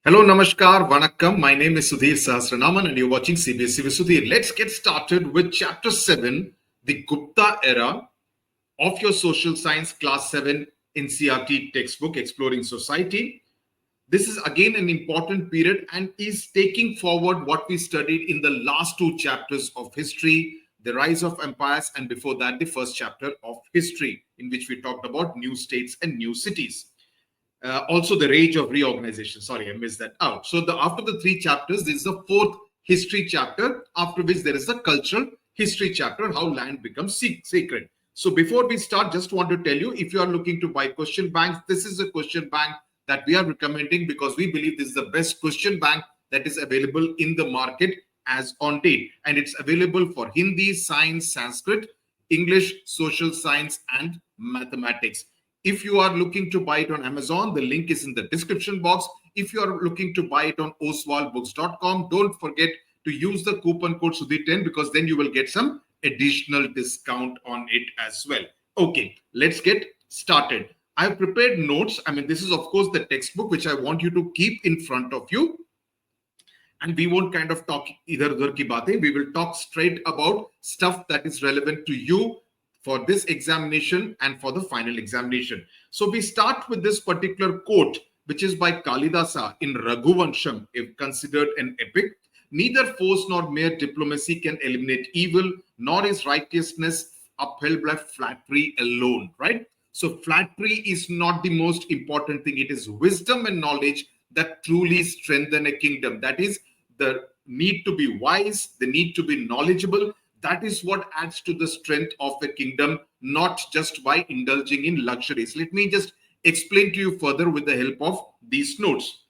Hello, Namaskar, Vanakkam. My name is Sudhir Sahasranaman and you're watching CBSE with Sudhir. Let's get started with Chapter 7, the Gupta Era of your Social Science Class 7 NCERT textbook, Exploring Society. This is again an important period and is taking forward what we studied in the last two chapters of history, the rise of empires, and before that, the first chapter of history, in which we talked about new states and new cities. Also the rage of reorganization. Sorry, I missed that out. So after the three chapters, this is the fourth history chapter, after which there is the cultural history chapter, how land becomes sacred. So before we start, just want to tell you, if you are looking to buy question banks, this is a question bank that we are recommending because we believe this is the best question bank that is available in the market as on date. And it's available for Hindi, Science, Sanskrit, English, Social Science, and Mathematics. If you are looking to buy it on Amazon, the link is in the description box. If you are looking to buy it on oswaldbooks.com, don't forget to use the coupon code Sudhir10 because then you will get some additional discount on it as well. Okay, let's get started. I have prepared notes. This is of course the textbook which I want you to keep in front of you. And we won't kind of talk either udhar ki baatein. We will talk straight about stuff that is relevant to you for this examination and for the final examination. So we start with this particular quote, which is by Kalidasa in Raghuvansham, if considered an epic. Neither force nor mere diplomacy can eliminate evil, nor is righteousness upheld by flattery alone, right? So flattery is not the most important thing. It is wisdom and knowledge that truly strengthen a kingdom. That is the need to be wise, the need to be knowledgeable. That is what adds to the strength of a kingdom, not just by indulging in luxuries. Let me just explain to you further with the help of these notes.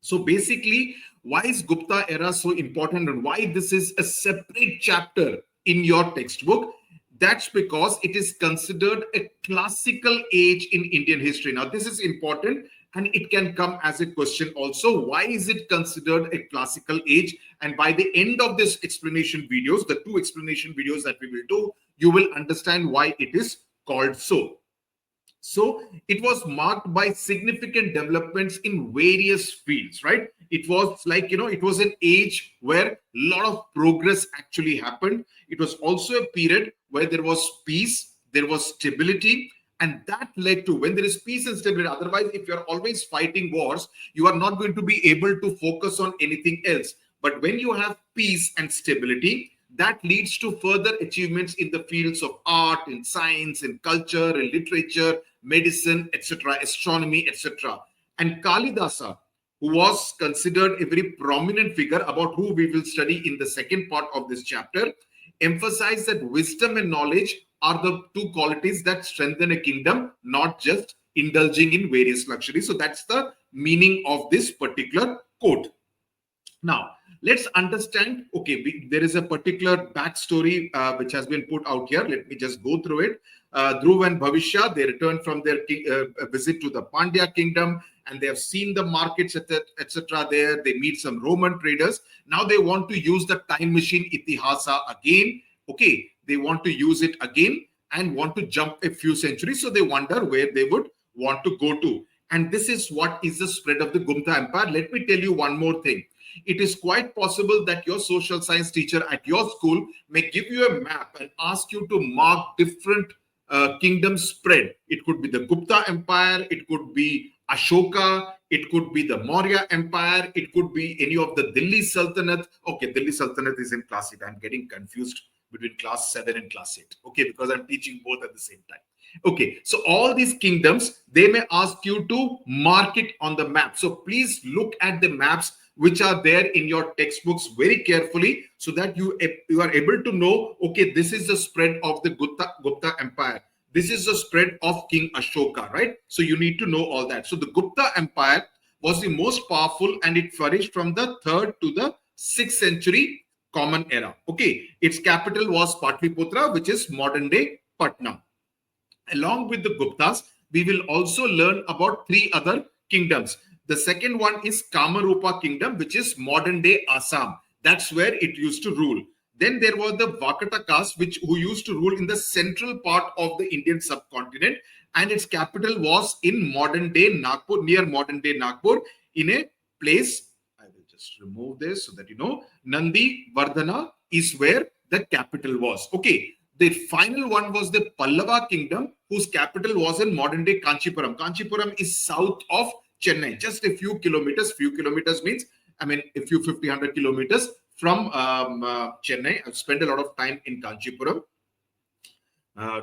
So basically, why is Gupta era so important and why this is a separate chapter in your textbook? That's because it is considered a classical age in Indian history. Now, this is important and it can come as a question also. Why is it considered a classical age? And by the end of this explanation videos, the two explanation videos that we will do, you will understand why it is called so. So it was marked by significant developments in various fields, right? It was like, it was an age where a lot of progress actually happened. It was also a period where there was peace, there was stability, and that led to, when there is peace and stability, otherwise, if you're always fighting wars, you are not going to be able to focus on anything else. But when you have peace and stability, that leads to further achievements in the fields of art, in science, in culture, in literature, medicine, etc., astronomy, etc. And Kalidasa, who was considered a very prominent figure, about who we will study in the second part of this chapter, emphasized that wisdom and knowledge are the two qualities that strengthen a kingdom, not just indulging in various luxuries. So that's the meaning of this particular quote. Now, let's understand, okay, there is a particular backstory which has been put out here. Let me just go through it. Dhruv and Bhavishya, they returned from their visit to the Pandya kingdom and they have seen the markets, etc. there. They meet some Roman traders. Now they want to use the time machine Itihasa again. Okay, they want to use it again and want to jump a few centuries. So they wonder where they would want to go to. And this is what is the spread of the Gupta Empire. Let me tell you one more thing. It is quite possible that your social science teacher at your school may give you a map and ask you to mark different kingdom spread. It could be the Gupta Empire, it could be Ashoka, it could be the Maurya Empire, it could be any of the Delhi Sultanate. Okay, Delhi Sultanate is in class 8. I'm getting confused between class 7 and class 8. Okay, because I'm teaching both at the same time. Okay, so all these kingdoms, they may ask you to mark it on the map. So please look at the maps which are there in your textbooks very carefully so that you are able to know, okay, this is the spread of the Gupta Empire. This is the spread of King Ashoka, right? So you need to know all that. So the Gupta Empire was the most powerful and it flourished from the 3rd to the 6th century Common Era. Okay, its capital was Patliputra, which is modern day Patna. Along with the Guptas, we will also learn about 3 other kingdoms. The second one is Kamarupa kingdom, which is modern day Assam. That's where it used to rule. Then there was the Vakatakas, who used to rule in the central part of the Indian subcontinent, and its capital was in modern day Nagpur, near modern day Nagpur, in a place. I will just remove this so that you know. Nandi Vardhana is where the capital was. Okay. The final one was the Pallava kingdom, whose capital was in modern day Kanchipuram. Kanchipuram is south of Chennai, just a few kilometers. Few kilometers means, I mean, a few 100 kilometers from Chennai. I've spent a lot of time in Kanchipuram,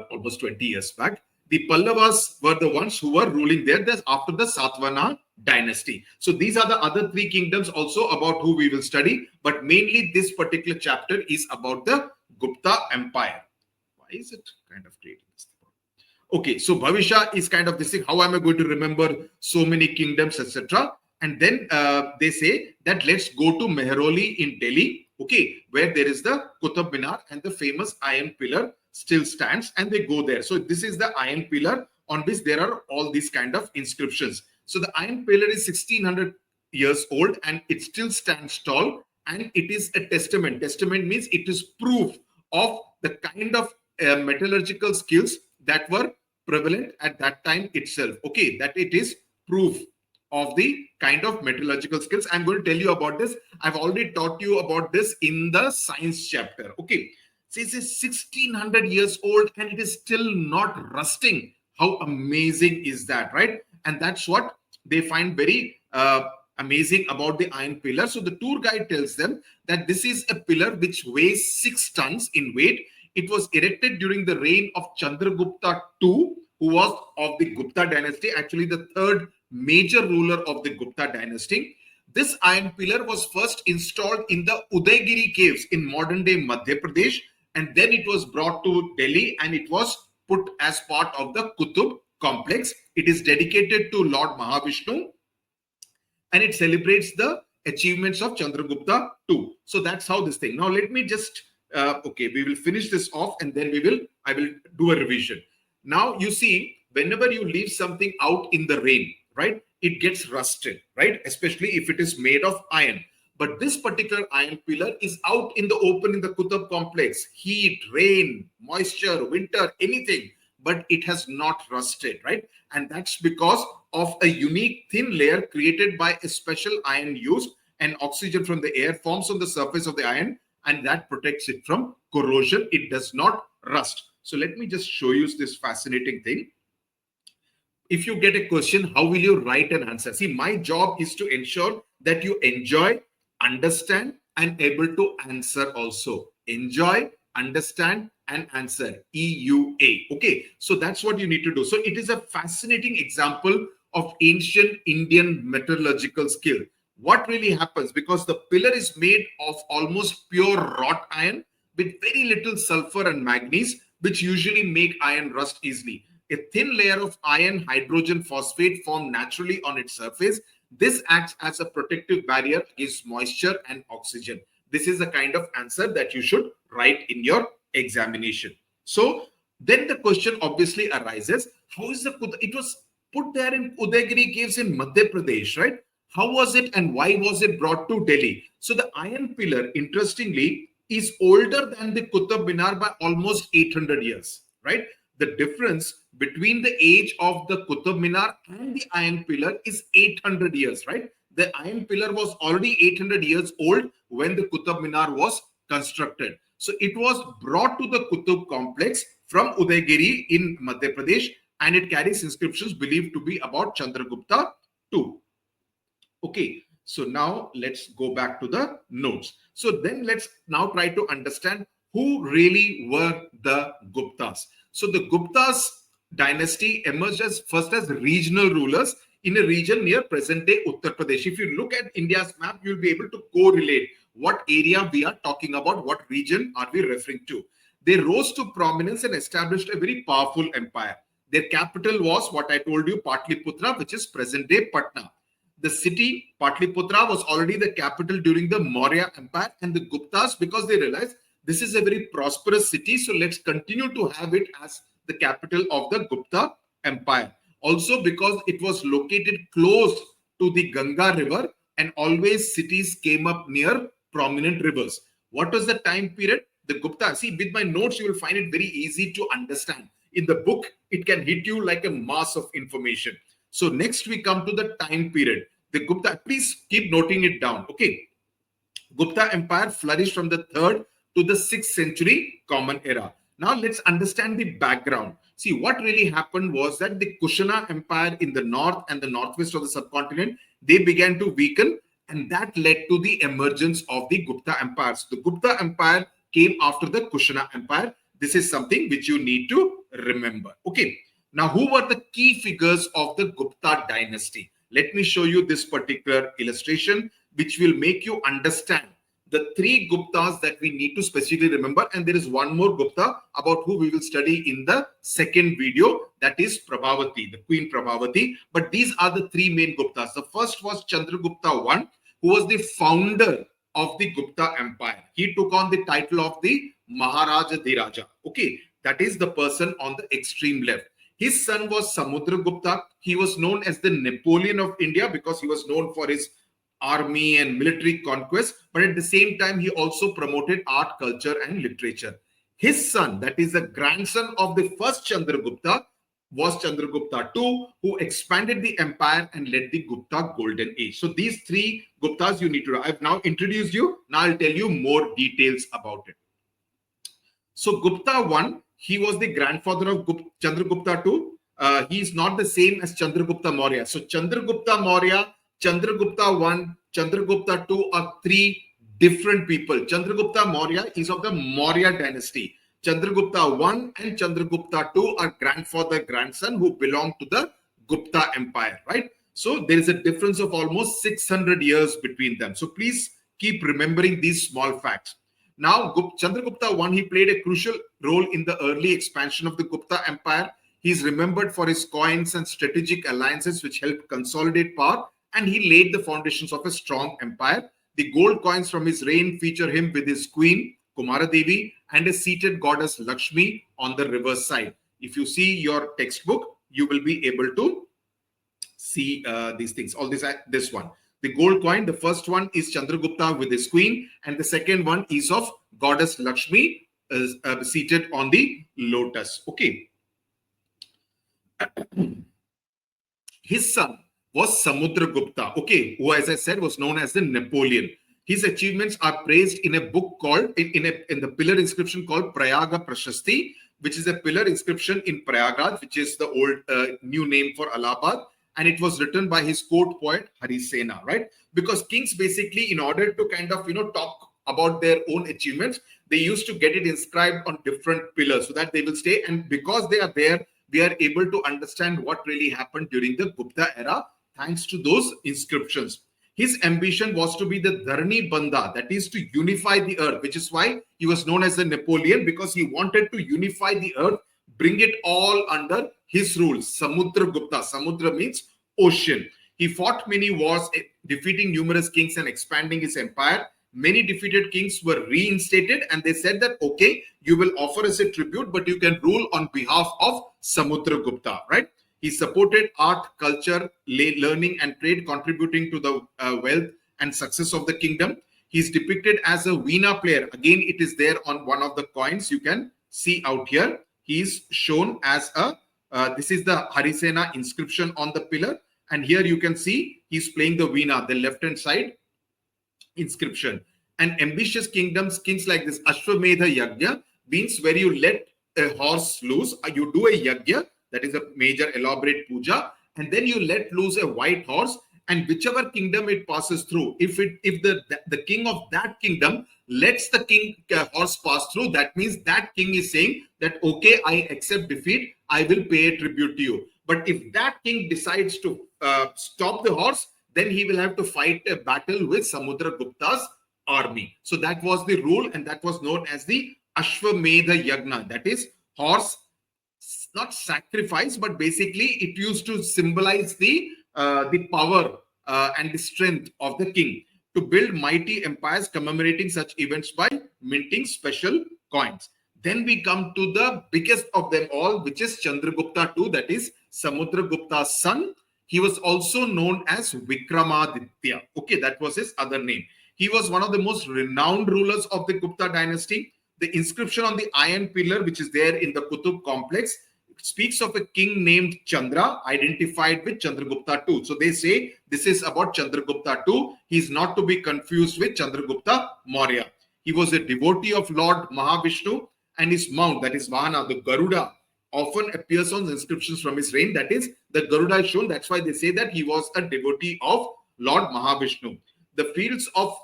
almost 20 years back. The Pallavas were the ones who were ruling there after the Satvana dynasty. So these are the other three kingdoms also about who we will study. But mainly this particular chapter is about the Gupta Empire. Why is it kind of creating this? Okay, so Bhavisha is kind of this thing. How am I going to remember so many kingdoms, etc.? And then they say that let's go to Mehroli in Delhi, okay, where there is the Qutub Minar and the famous iron pillar still stands, and they go there. So this is the iron pillar on which there are all these kind of inscriptions. So the iron pillar is 1600 years old and it still stands tall, and it is a testament. Testament means it is proof of the kind of metallurgical skills that were prevalent at that time itself. Okay, that it is proof of the kind of metallurgical skills. I'm going to tell you about this. I've already taught you about this in the science chapter. Okay, so it's 1600 years old and it is still not rusting. How amazing is that, right? And that's what they find very amazing about the iron pillar. So the tour guide tells them that this is a pillar which weighs 6 tons in weight. It was erected during the reign of Chandragupta II, who was of the Gupta dynasty, actually the third major ruler of the Gupta dynasty. This iron pillar was first installed in the Udaygiri caves in modern day Madhya Pradesh, and then it was brought to Delhi and it was put as part of the Qutub complex. It is dedicated to Lord Mahavishnu and it celebrates the achievements of Chandragupta II. So that's how this thing. Now let me just okay, we will finish this off and then I will do a revision. Now you see, whenever you leave something out in the rain, right, it gets rusted, right? Especially if it is made of iron. But this particular iron pillar is out in the open in the Qutub complex. Heat, rain, moisture, winter, anything, but it has not rusted, right? And that's because of a unique thin layer created by a special iron used, and oxygen from the air forms on the surface of the iron, and that protects it from corrosion. It does not rust. So let me just show you this fascinating thing. If you get a question, how will you write an answer? See, my job is to ensure that you enjoy, understand, and able to answer also. Enjoy, understand, and answer. EUA. Okay, so that's what you need to do. So it is a fascinating example of ancient Indian metallurgical skill. What really happens, because the pillar is made of almost pure wrought iron with very little sulfur and manganese, which usually make iron rust easily. A thin layer of iron hydrogen phosphate formed naturally on its surface. This acts as a protective barrier against moisture and oxygen. This is the kind of answer that you should write in your examination. So then the question obviously arises, how is it was put there in Udaygiri caves in Madhya Pradesh, right? How was it and why was it brought to Delhi? So the iron pillar, interestingly, is older than the Qutub Minar by almost 800 years, right? The difference between the age of the Qutub Minar and the iron pillar is 800 years, right? The iron pillar was already 800 years old when the Qutub Minar was constructed. So it was brought to the Qutub complex from Udaygiri in Madhya Pradesh, and it carries inscriptions believed to be about Chandragupta II. Okay, so now let's go back to the notes. So then let's now try to understand who really were the Guptas. So the Guptas dynasty emerged first as regional rulers in a region near present-day Uttar Pradesh. If you look at India's map, you'll be able to correlate what area we are talking about, what region are we referring to. They rose to prominence and established a very powerful empire. Their capital was what I told you, Patliputra, which is present-day Patna. The city, Patliputra, was already the capital during the Maurya Empire, and the Guptas, because they realized this is a very prosperous city, so let's continue to have it as the capital of the Gupta Empire. Also because it was located close to the Ganga river, and always cities came up near prominent rivers. What was the time period? The Gupta, see, with my notes, you will find it very easy to understand. In the book, it can hit you like a mass of information. So next we come to the time period. The Gupta, please keep noting it down. Okay. Gupta Empire flourished from the 3rd to the 6th century Common Era. Now let's understand the background. See, what really happened was that the Kushana Empire in the north and the northwest of the subcontinent, they began to weaken, and that led to the emergence of the Gupta Empire. So the Gupta Empire came after the Kushana Empire. This is something which you need to remember. Okay. Now, who were the key figures of the Gupta dynasty? Let me show you this particular illustration, which will make you understand the 3 Guptas that we need to specifically remember. And there is one more Gupta about who we will study in the second video, that is Prabhavati, the Queen Prabhavati. But these are the 3 main Guptas. The first was Chandragupta I, who was the founder of the Gupta Empire. He took on the title of the Maharaja Dhiraja. Okay, that is the person on the extreme left. His son was Samudragupta. He was known as the Napoleon of India because he was known for his army and military conquest. But at the same time, he also promoted art, culture, and literature. His son, that is the grandson of the first Chandragupta, was Chandragupta II, who expanded the empire and led the Gupta Golden Age. So these 3 Guptas you need to know. I've now introduced you. Now I'll tell you more details about it. So Gupta I, he was the grandfather of Chandragupta II. He is not the same as Chandragupta Maurya. So Chandragupta Maurya, Chandragupta I, Chandragupta II are 3 different people. Chandragupta Maurya is of the Maurya dynasty. Chandragupta I and Chandragupta II are grandfather, grandson who belong to the Gupta Empire, right? So there is a difference of almost 600 years between them. So please keep remembering these small facts. Now, Chandragupta I, he played a crucial role in the early expansion of the Gupta Empire. He is remembered for his coins and strategic alliances which helped consolidate power, and he laid the foundations of a strong empire. The gold coins from his reign feature him with his queen, Kumara Devi, and a seated goddess Lakshmi on the reverse side. If you see your textbook, you will be able to see these things. All this one. The gold coin, the first one is Chandragupta with his queen, and the second one is of goddess Lakshmi seated on the lotus. Okay. His son was Samudragupta, okay, who, as I said, was known as the Napoleon. His achievements are praised in a book called, in the pillar inscription called Prayaga Prashasti, which is a pillar inscription in Prayagraj, which is the old new name for Allahabad. And it was written by his court poet Harisena, right? Because kings basically, in order to kind of, talk about their own achievements, they used to get it inscribed on different pillars so that they will stay. And because they are there, we are able to understand what really happened during the Gupta era, thanks to those inscriptions. His ambition was to be the Dharani Bandha, that is to unify the earth, which is why he was known as the Napoleon, because he wanted to unify the earth, bring it all under his rule. Samudragupta. Samudra means ocean. He fought many wars, defeating numerous kings and expanding his empire. Many defeated kings were reinstated, and they said that, okay, you will offer us a tribute, but you can rule on behalf of Samudragupta, right? He supported art, culture, learning, and trade, contributing to the wealth and success of the kingdom. He is depicted as a Veena player. Again, it is there on one of the coins you can see out here. He is shown as a, this is the Harisena inscription on the pillar. And here you can see he's playing the Veena, the left-hand side inscription. And ambitious kings like this, Ashwamedha Yagya, means where you let a horse loose. You do a Yagya, that is a major elaborate puja, and then you let loose a white horse, and whichever kingdom it passes through, if the king of that kingdom lets the horse pass through, that means that king is saying that, okay, I accept defeat, I will pay a tribute to you. But if that king decides to stop the horse, then he will have to fight a battle with Samudragupta's army. So that was the rule, and that was known as the Ashwamedha Yagna, that is horse, not sacrifice, but basically it used to symbolize the power and the strength of the king to build mighty empires, commemorating such events by minting special coins. Then we come to the biggest of them all, which is Chandragupta II, that is Samudragupta's son. He was also known as Vikramaditya. Okay, that was his other name. He was one of the most renowned rulers of the Gupta dynasty. The inscription on the iron pillar, which is there in the Qutub complex, speaks of a king named Chandra identified with Chandragupta II. So they say this is about Chandragupta II. He is not to be confused with Chandragupta Maurya. He was a devotee of Lord Mahavishnu, and his mount, that is Vahana, the Garuda, often appears on inscriptions from his reign. That is, the Garuda is shown. That's why they say that he was a devotee of Lord Mahavishnu. The fields of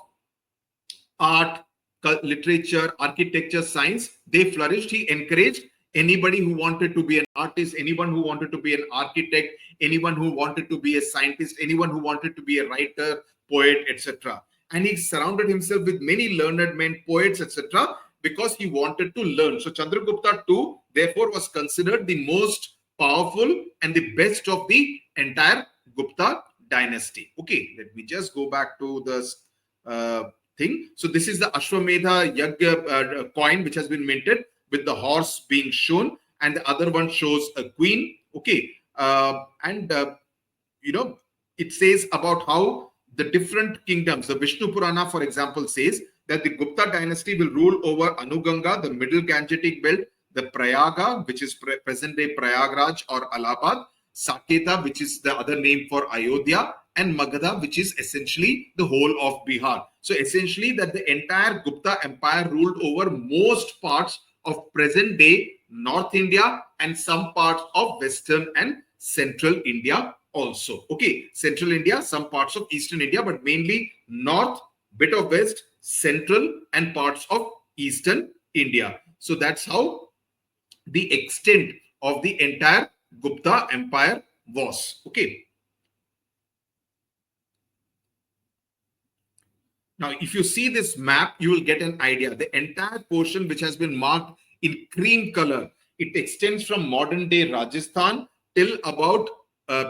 art, literature, architecture, science, they flourished. He encouraged anybody who wanted to be an artist, anyone who wanted to be an architect, anyone who wanted to be a scientist, anyone who wanted to be a writer, poet, etc. And he surrounded himself with many learned men, poets, etc., because he wanted to learn. So Chandragupta II, therefore, was considered the most powerful and the best of the entire Gupta dynasty. Okay, let me just go back to this thing. So this is the Ashwamedha Yagya coin which has been minted with the horse being shown, and the other one shows a queen. Okay, it says about how the different kingdoms, the Vishnu Purana, for example, says that the Gupta dynasty will rule over Anuganga, the middle Gangetic belt, the Prayaga, which is present-day Prayagraj or Allahabad, Saketa, which is the other name for Ayodhya, and Magadha, which is essentially the whole of Bihar. So essentially that the entire Gupta empire ruled over most parts of present-day North India and some parts of Western and Central India also. Okay, Central India, some parts of Eastern India, but mainly North, bit of West, Central, and parts of Eastern India. So that's how the extent of the entire Gupta empire was. Okay. Now, if you see this map, you will get an idea. The entire portion which has been marked in cream color, it extends from modern day Rajasthan till about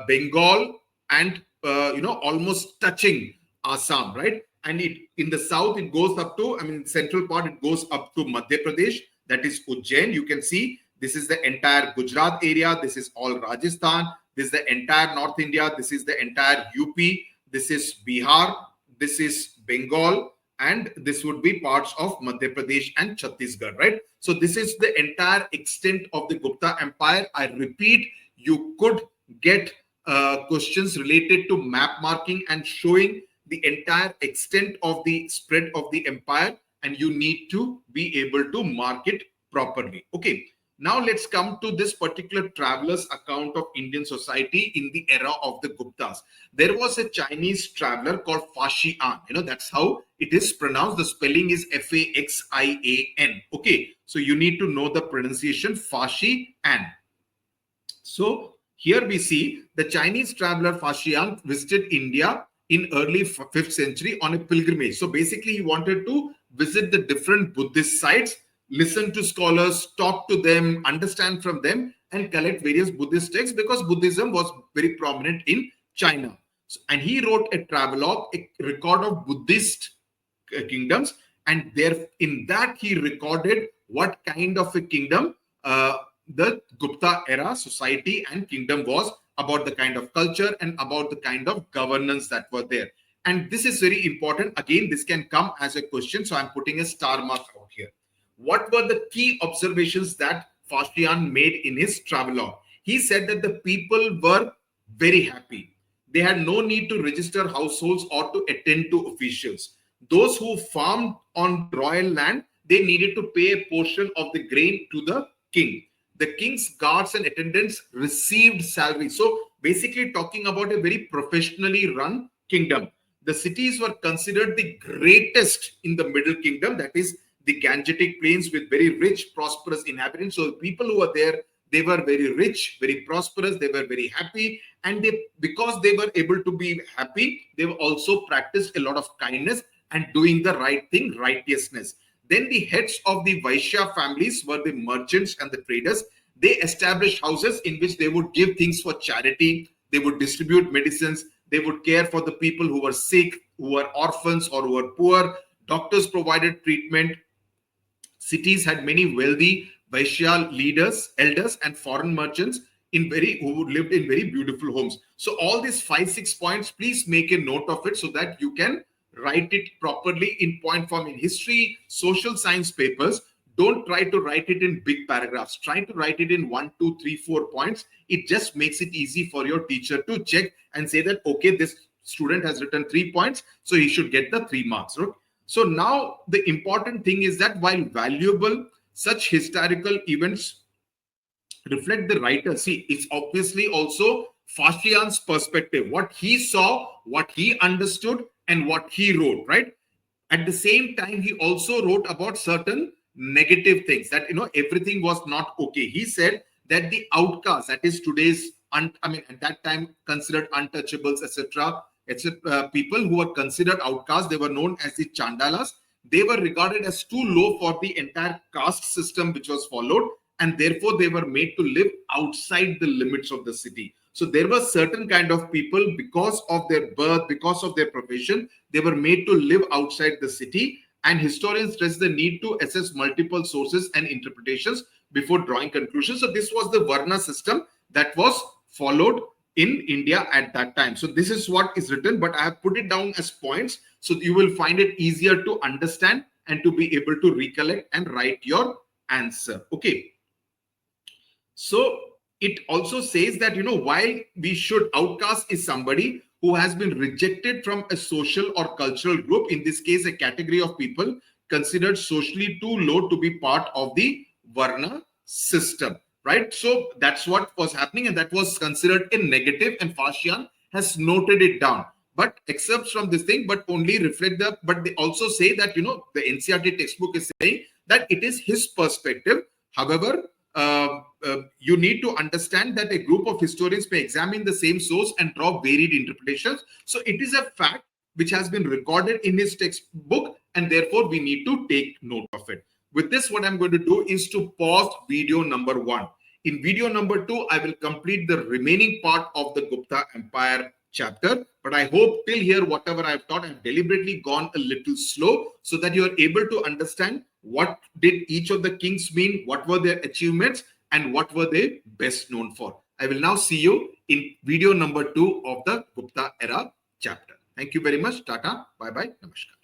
Bengal and almost touching Assam, right? And in the south it goes up to, central part it goes up to Madhya Pradesh, that is Ujjain. You can see this is the entire Gujarat area, this is all Rajasthan, this is the entire North India, this is the entire UP, this is Bihar, this is Bengal, and this would be parts of Madhya Pradesh and Chhattisgarh, right? So this is the entire extent of the Gupta empire. I repeat, you could get questions related to map marking and showing the entire extent of the spread of the empire, and you need to be able to mark it properly. Okay, now let's come to this particular traveler's account of Indian society in the era of the Guptas. There was a Chinese traveler called Faxian. That's how it is pronounced. The spelling is Faxian. Okay, so you need to know the pronunciation, Faxian. So here we see the Chinese traveler Faxian visited India in early 5th century on a pilgrimage. So basically he wanted to visit the different Buddhist sites, listen to scholars, talk to them, understand from them, and collect various Buddhist texts, because Buddhism was very prominent in China. And he wrote a travelogue, a record of Buddhist kingdoms, and there in that he recorded what kind of a kingdom the Gupta era society and kingdom was, about the kind of culture and about the kind of governance that were there. And this is very important. Again, this can come as a question, so I'm putting a star mark out here. What were the key observations that Faxian made in his travelogue? He said that the people were very happy. They had no need to register households or to attend to officials. Those who farmed on royal land, they needed to pay a portion of the grain to the king. The king's guards and attendants received salary. So basically talking about a very professionally run kingdom. The cities were considered the greatest in the Middle Kingdom, that is the Gangetic plains, with very rich, prosperous inhabitants. So the people who were there, they were very rich, very prosperous, they were very happy. And because they were able to be happy, they also practiced a lot of kindness and doing the right thing, righteousness. Then the heads of the Vaishya families were the merchants and the traders. They established houses in which they would give things for charity. They would distribute medicines. They would care for the people who were sick, who were orphans or who were poor. Doctors provided treatment. Cities had many wealthy Vaishya leaders, elders, and foreign merchants who lived in very beautiful homes. So all these 5-6 points, please make a note of it so that you can write it properly in point form in history, social science papers. don't try to write it in big paragraphs. Try to write it in 1, 2, 3, 4 points. It just makes it easy for your teacher to check and say that, okay, this student has written 3 points, so he should get the 3 marks. Right? So now the important thing is that while valuable, such historical events reflect the writer. See, it's obviously also Faxian's perspective, what he saw, what he understood, and what he wrote, right? At the same time, he also wrote about certain negative things, that everything was not okay. He said that the outcasts, that is today's at that time considered untouchables, etc., people who were considered outcasts, they were known as the Chandalas. They were regarded as too low for the entire caste system which was followed, and therefore they were made to live outside the limits of the city. So there were certain kind of people, because of their birth, because of their profession, they were made to live outside the city. And historians stress the need to assess multiple sources and interpretations before drawing conclusions. So this was the Varna system that was followed in India at that time. So this is what is written, but I have put it down as points, so you will find it easier to understand and to be able to recollect and write your answer. Okay. So it also says that, while we should, outcast is somebody who has been rejected from a social or cultural group, in this case, a category of people considered socially too low to be part of the Varna system, right? So that's what was happening, and that was considered a negative, and Faxian has noted it down. But excerpts from this thing, but only reflect but they also say that, the NCERT textbook is saying that it is his perspective. However, you need to understand that a group of historians may examine the same source and draw varied interpretations. So it is a fact which has been recorded in his textbook, and therefore we need to take note of it. With this, what I'm going to do is to pause video number 1. In video number 2, I will complete the remaining part of the Gupta Empire chapter. But I hope till here, whatever I've taught, I've deliberately gone a little slow so that you are able to understand what did each of the kings mean, what were their achievements, and what were they best known for. I will now see you in video number 2 of the Gupta Era chapter. Thank you very much. Tata. Bye-bye. Namaskar.